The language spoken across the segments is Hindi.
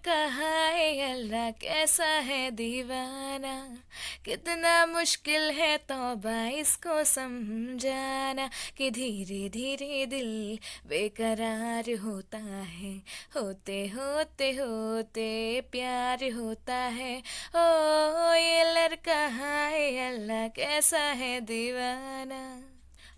लड़का हाय अल्लाह कैसा है दीवाना, कितना मुश्किल है तौबा इसको समझाना कि धीरे धीरे दिल बेकरार होता है, होते होते होते प्यार होता है। ओ ये लड़का हाय अल्लाह कैसा है दीवाना।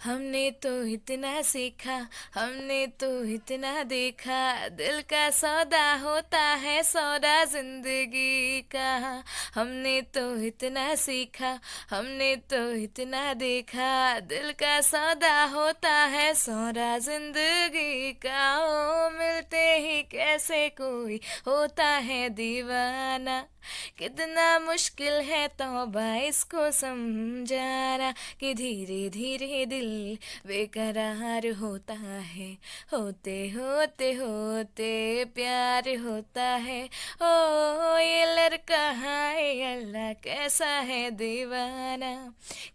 हमने तो इतना सीखा, हमने तो इतना देखा, दिल का सौदा होता है सौदा जिंदगी का। हमने तो इतना सीखा, हमने तो इतना देखा, दिल का सौदा होता है सौदा जिंदगी का। ओ मिलते ही कैसे कोई होता है दीवाना, कितना मुश्किल है तौबा इसको समझाना कि धीरे धीरे दिल बेकरार होता है, होते होते होते प्यार होता है। ओ ये लड़का हाय अल्लाह कैसा है दीवाना,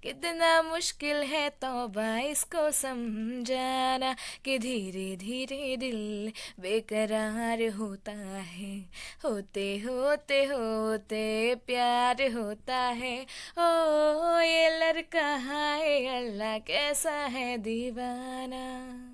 कितना मुश्किल है तौबा इसको समझाना कि धीरे धीरे दिल बेकरार होता है, होते होते होते प्यार होता है। ओ ये लड़का हाय अल्लाह कैसा है दीवाना।